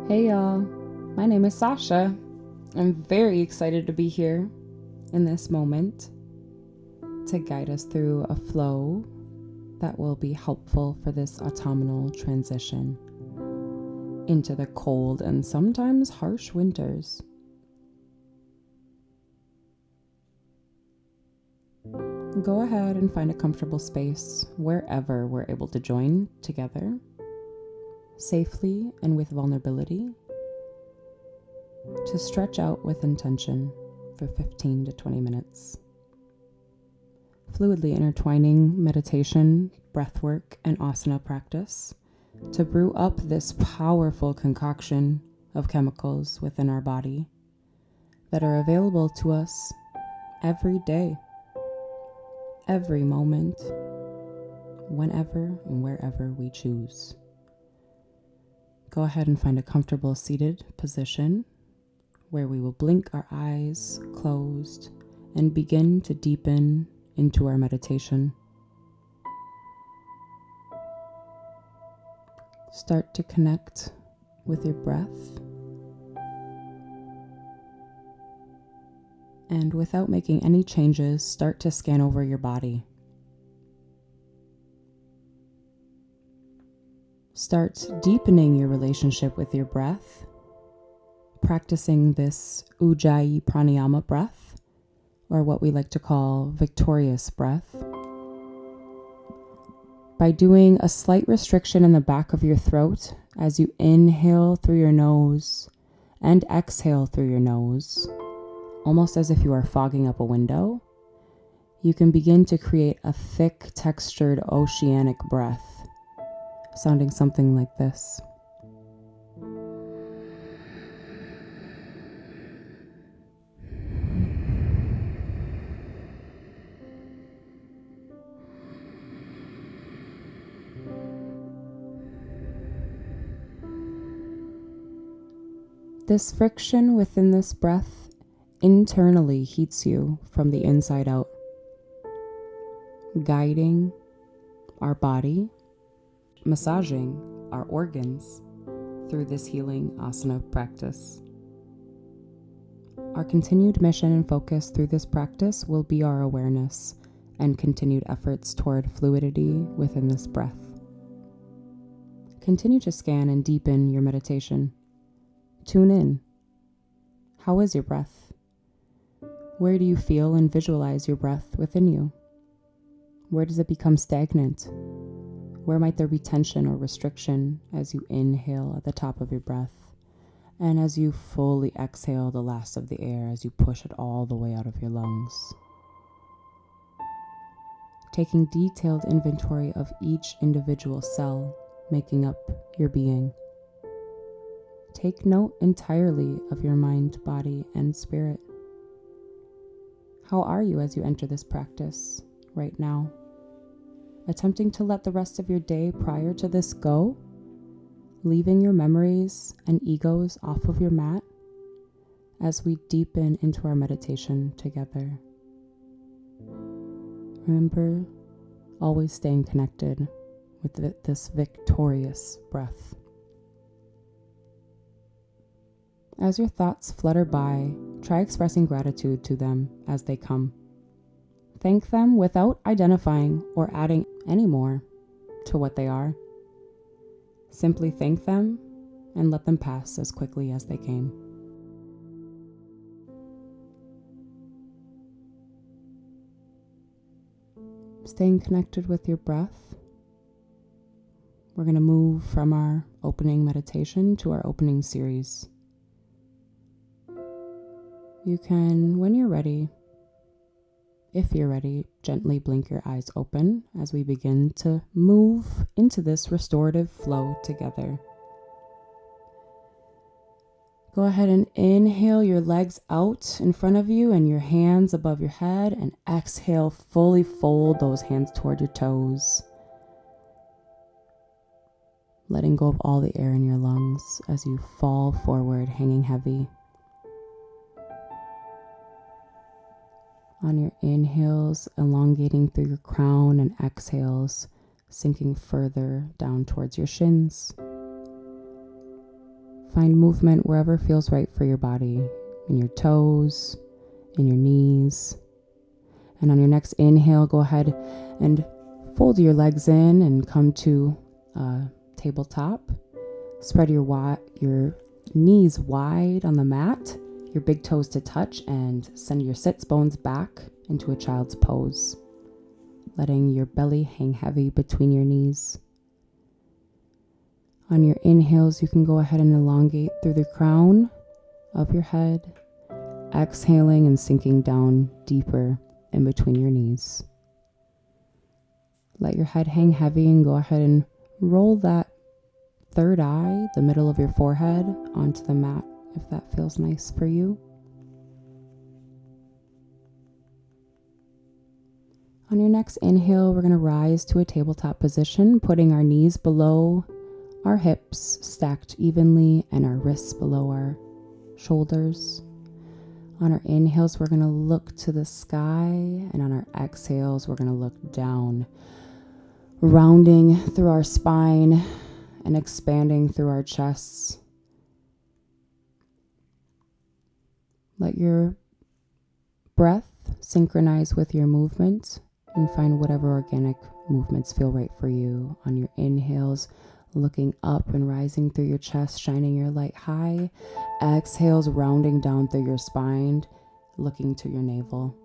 Hey y'all, my name is Sasha. I'm very excited to be here in this moment to guide us through a flow that will be helpful for this autumnal transition into the cold and sometimes harsh winters. Go ahead and find a comfortable space wherever we're able to join together, safely and with vulnerability, to stretch out with intention for 15 to 20 minutes. Fluidly intertwining meditation, breathwork, and asana practice to brew up this powerful concoction of chemicals within our body that are available to us every day, every moment, whenever and wherever we choose. Go ahead and find a comfortable seated position where we will blink our eyes closed and begin to deepen into our meditation. Start to connect with your breath, and without making any changes, start to scan over your body. Start deepening your relationship with your breath, practicing this Ujjayi pranayama breath, or what we like to call victorious breath, by doing a slight restriction in the back of your throat as you inhale through your nose and exhale through your nose, almost as if you are fogging up a window. You can begin to create a thick, textured, oceanic breath, sounding something like this. This friction within this breath internally heats you from the inside out, guiding our body, massaging our organs through this healing asana practice. Our continued mission and focus through this practice will be our awareness and continued efforts toward fluidity within this breath. Continue to scan and deepen your meditation. Tune in. How is your breath? Where do you feel and visualize your breath within you? Where does it become stagnant? Where might there be tension or restriction as you inhale at the top of your breath, and as you fully exhale the last of the air as you push it all the way out of your lungs? Taking detailed inventory of each individual cell making up your being. Take note entirely of your mind, body, and spirit. How are you as you enter this practice right now? Attempting to let the rest of your day prior to this go, leaving your memories and egos off of your mat as we deepen into our meditation together. Remember, always staying connected with this victorious breath. As your thoughts flutter by, try expressing gratitude to them as they come. Thank them without identifying or adding any more to what they are. Simply thank them and let them pass as quickly as they came. Staying connected with your breath, we're going to move from our opening meditation to our opening series. You can, when you're ready, if you're ready, gently blink your eyes open as we begin to move into this restorative flow together. Go ahead and inhale your legs out in front of you and your hands above your head, and exhale, fully fold those hands toward your toes, letting go of all the air in your lungs as you fall forward, hanging heavy. On your inhales, elongating through your crown, and exhales, sinking further down towards your shins. Find movement wherever feels right for your body, in your toes, in your knees. And on your next inhale, go ahead and fold your legs in and come to tabletop. Spread your knees wide on the mat, your big toes to touch, and send your sits bones back into a child's pose, letting your belly hang heavy between your knees. On your inhales, you can go ahead and elongate through the crown of your head, exhaling and sinking down deeper in between your knees. Let your head hang heavy and go ahead and roll that third eye, the middle of your forehead, onto the mat if that feels nice for you. On your next inhale, we're going to rise to a tabletop position, putting our knees below our hips, stacked evenly, and our wrists below our shoulders. On our inhales, we're going to look to the sky, and on our exhales, we're going to look down, rounding through our spine and expanding through our chests. Let your breath synchronize with your movement and find whatever organic movements feel right for you. On your inhales, looking up and rising through your chest, shining your light high. Exhales, rounding down through your spine, looking to your navel.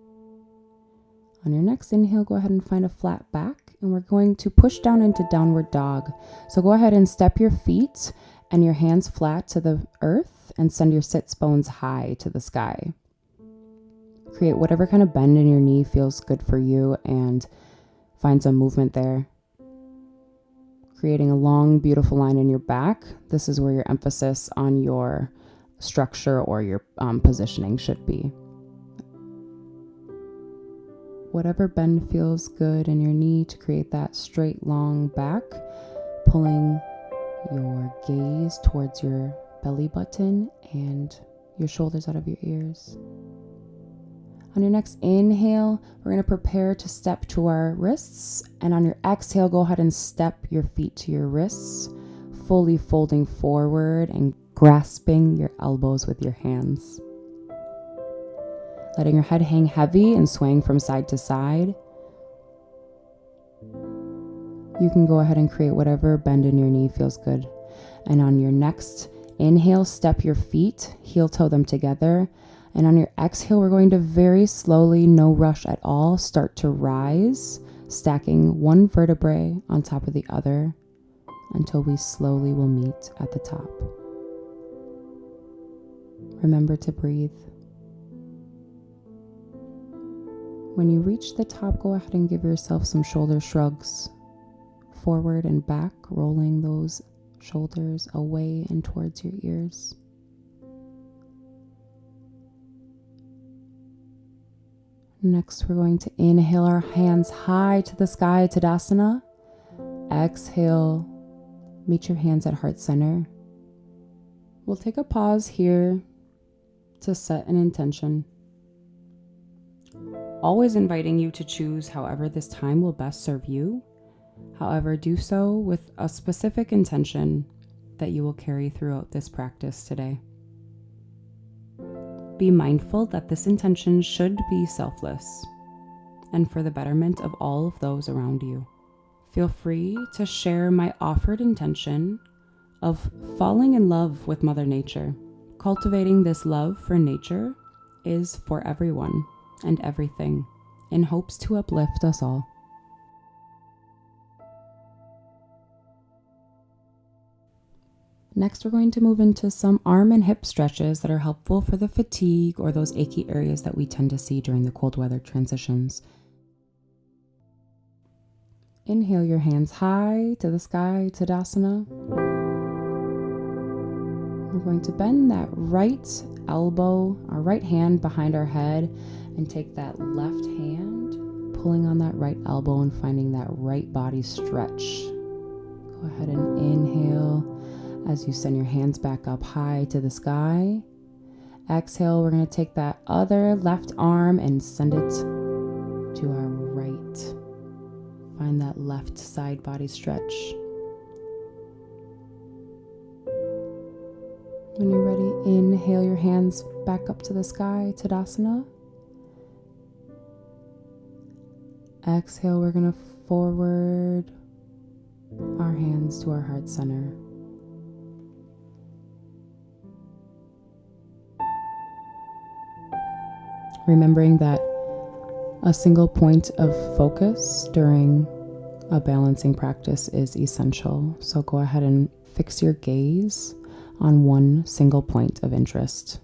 On your next inhale, go ahead and find a flat back, and we're going to push down into downward dog. So go ahead and step your feet and your hands flat to the earth and send your sits bones high to the sky. Create whatever kind of bend in your knee feels good for you and find some movement there. Creating a long, beautiful line in your back. This is where your emphasis on your structure or your positioning should be. Whatever bend feels good in your knee to create that straight, long back, pulling your gaze towards your belly button and your shoulders out of your ears. On your next inhale, we're going to prepare to step to our wrists. And on your exhale, go ahead and step your feet to your wrists, fully folding forward and grasping your elbows with your hands. Letting your head hang heavy and swaying from side to side. You can go ahead and create whatever bend in your knee feels good. And on your next inhale, step your feet, heel toe them together. And on your exhale, we're going to very slowly, no rush at all, start to rise, stacking one vertebrae on top of the other until we slowly will meet at the top. Remember to breathe. When you reach the top, go ahead and give yourself some shoulder shrugs, forward and back, rolling those shoulders away and towards your ears. Next, we're going to inhale our hands high to the sky, Tadasana. Exhale, meet your hands at heart center. We'll take a pause here to set an intention. Always inviting you to choose however this time will best serve you. However, do so with a specific intention that you will carry throughout this practice today. Be mindful that this intention should be selfless and for the betterment of all of those around you. Feel free to share my offered intention of falling in love with Mother Nature. Cultivating this love for nature is for everyone and everything, in hopes to uplift us all. Next, we're going to move into some arm and hip stretches that are helpful for the fatigue or those achy areas that we tend to see during the cold weather transitions. Inhale your hands high to the sky, Tadasana. We're going to bend that right elbow, our right hand behind our head, and take that left hand, pulling on that right elbow and finding that right body stretch. Go ahead and inhale as you send your hands back up high to the sky. Exhale, we're going to take that other left arm and send it to our right. Find that left side body stretch. When you're ready, inhale your hands back up to the sky, Tadasana. Exhale, we're going to forward our hands to our heart center. Remembering that a single point of focus during a balancing practice is essential. So go ahead and fix your gaze on one single point of interest.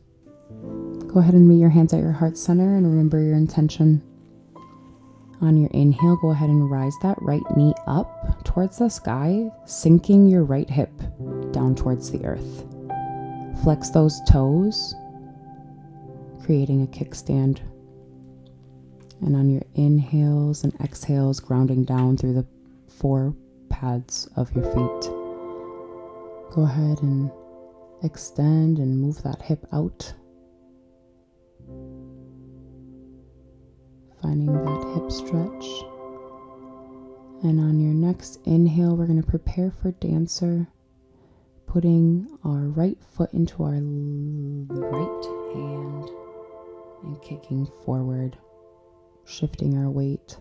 Go ahead and meet your hands at your heart center and remember your intention. On your inhale, go ahead and rise that right knee up towards the sky, sinking your right hip down towards the earth. Flex those toes, creating a kickstand. And on your inhales and exhales, grounding down through the 4 pads of your feet. Go ahead and extend and move that hip out. Finding that hip stretch. And on your next inhale, we're going to prepare for dancer, putting our right foot into our right hand and kicking forward, shifting our weight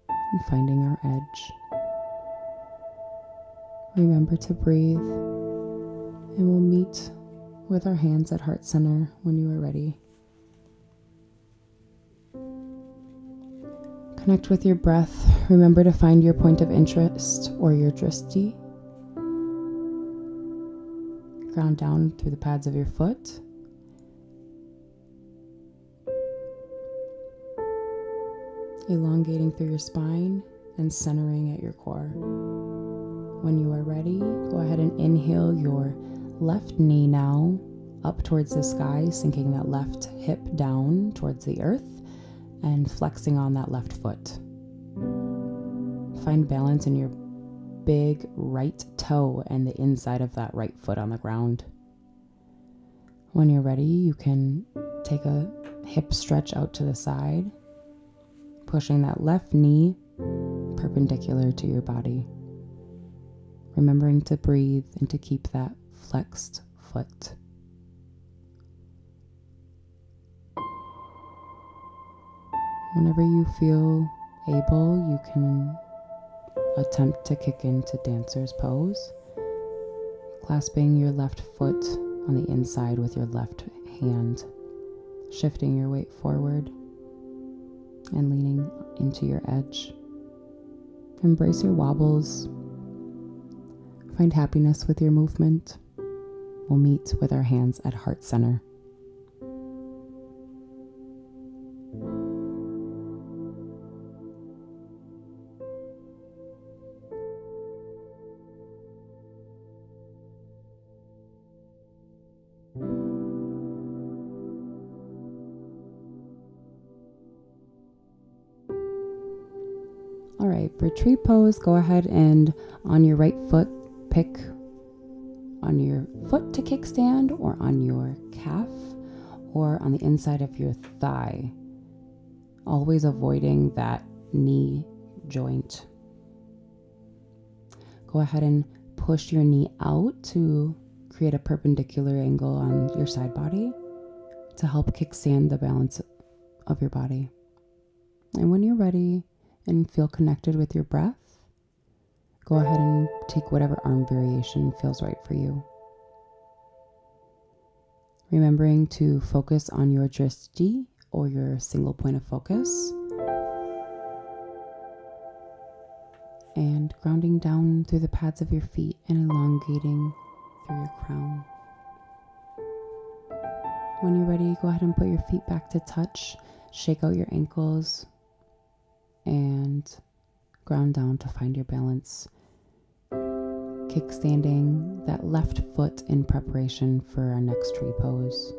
and finding our edge. Remember to breathe, and we'll meet with our hands at heart center when you are ready. Connect with your breath. Remember to find your point of interest or your drishti. Ground down through the pads of your foot. Elongating through your spine and centering at your core. When you are ready, go ahead and inhale your left knee now up towards the sky, sinking that left hip down towards the earth and flexing on that left foot. Find balance in your big right toe and the inside of that right foot on the ground. When you're ready, you can take a hip stretch out to the side, pushing that left knee perpendicular to your body. Remembering to breathe and to keep that flexed foot. Whenever you feel able, you can attempt to kick into dancer's pose, clasping your left foot on the inside with your left hand, shifting your weight forward and leaning into your edge. Embrace your wobbles. Find happiness with your movement. We'll meet with our hands at heart center. All right, for tree pose, go ahead and on your right foot, pick on your foot to kickstand or on your calf or on the inside of your thigh, always avoiding that knee joint. Go ahead and push your knee out to create a perpendicular angle on your side body to help kickstand the balance of your body. And when you're ready and feel connected with your breath, go ahead and take whatever arm variation feels right for you. Remembering to focus on your drishti or your single point of focus. And grounding down through the pads of your feet and elongating through your crown. When you're ready, go ahead and put your feet back to touch. Shake out your ankles and ground down to find your balance. Kickstanding that left foot in preparation for our next tree pose.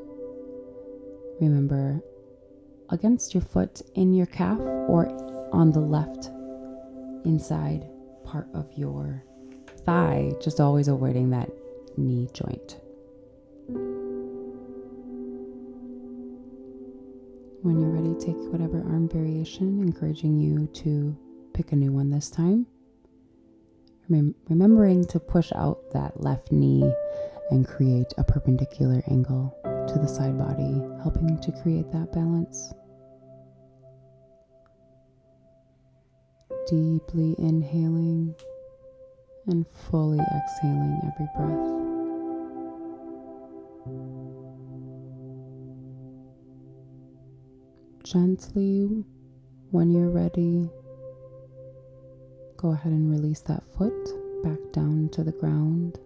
Remember, against your foot in your calf or on the left inside part of your thigh, just always avoiding that knee joint. When you're ready, take whatever arm variation, encouraging you to pick a new one this time. Remembering to push out that left knee and create a perpendicular angle to the side body, helping to create that balance. Deeply inhaling and fully exhaling every breath. Gently, when you're ready, go ahead and release that foot back down to the ground.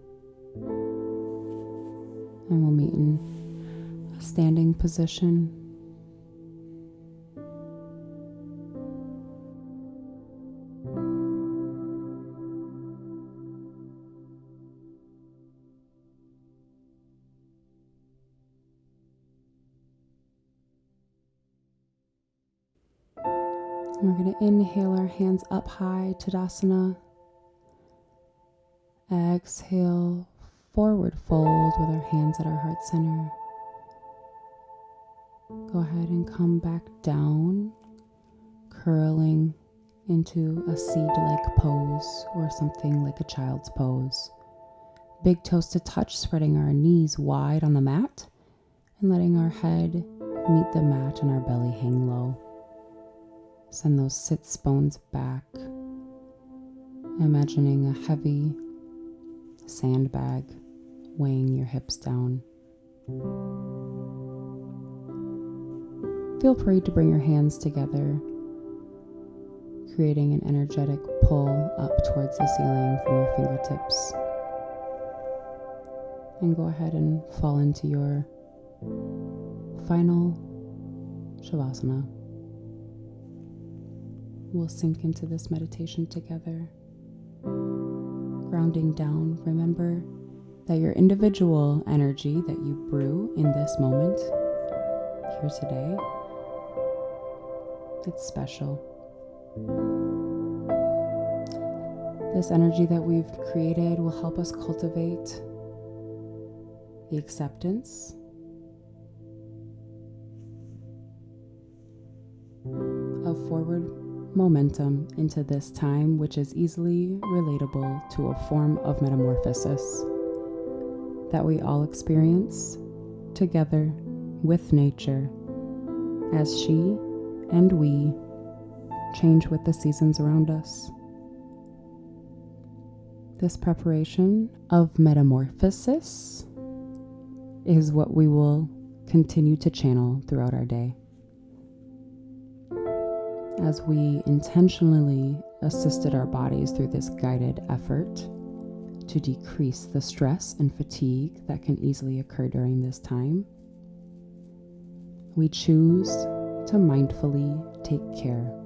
And we'll meet in a standing position. We're going to inhale our hands up high, Tadasana. Exhale, forward fold with our hands at our heart center. Go ahead and come back down, curling into a seed-like pose or something like a child's pose. Big toes to touch, spreading our knees wide on the mat and letting our head meet the mat and our belly hang low. Send those sits bones back, imagining a heavy sandbag weighing your hips down. Feel free to bring your hands together, creating an energetic pull up towards the ceiling from your fingertips. And go ahead and fall into your final Shavasana. We'll sink into this meditation together. Grounding down, remember that your individual energy that you brew in this moment, here today, it's special. This energy that we've created will help us cultivate the acceptance of forward momentum into this time, which is easily relatable to a form of metamorphosis that we all experience together with nature as she and we change with the seasons around us. This preparation of metamorphosis is what we will continue to channel throughout our day, as we intentionally assisted our bodies through this guided effort to decrease the stress and fatigue that can easily occur during this time. We choose to mindfully take care.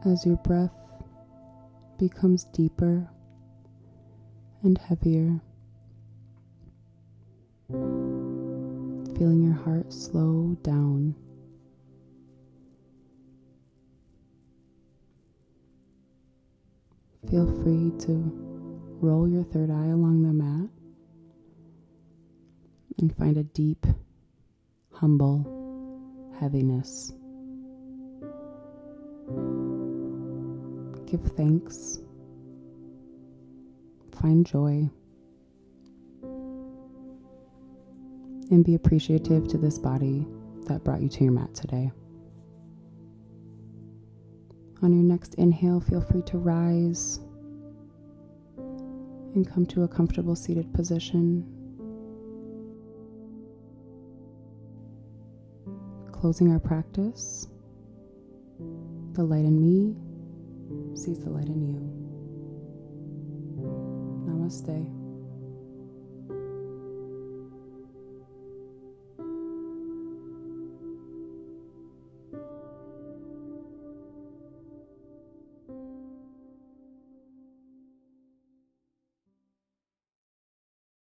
As your breath becomes deeper and heavier, feeling your heart slow down. Feel free to roll your third eye along the mat and find a deep, humble heaviness. Give thanks. Find joy. And be appreciative to this body that brought you to your mat today. On your next inhale, feel free to rise and come to a comfortable seated position. Closing our practice, the light in me sees the light in you. Namaste.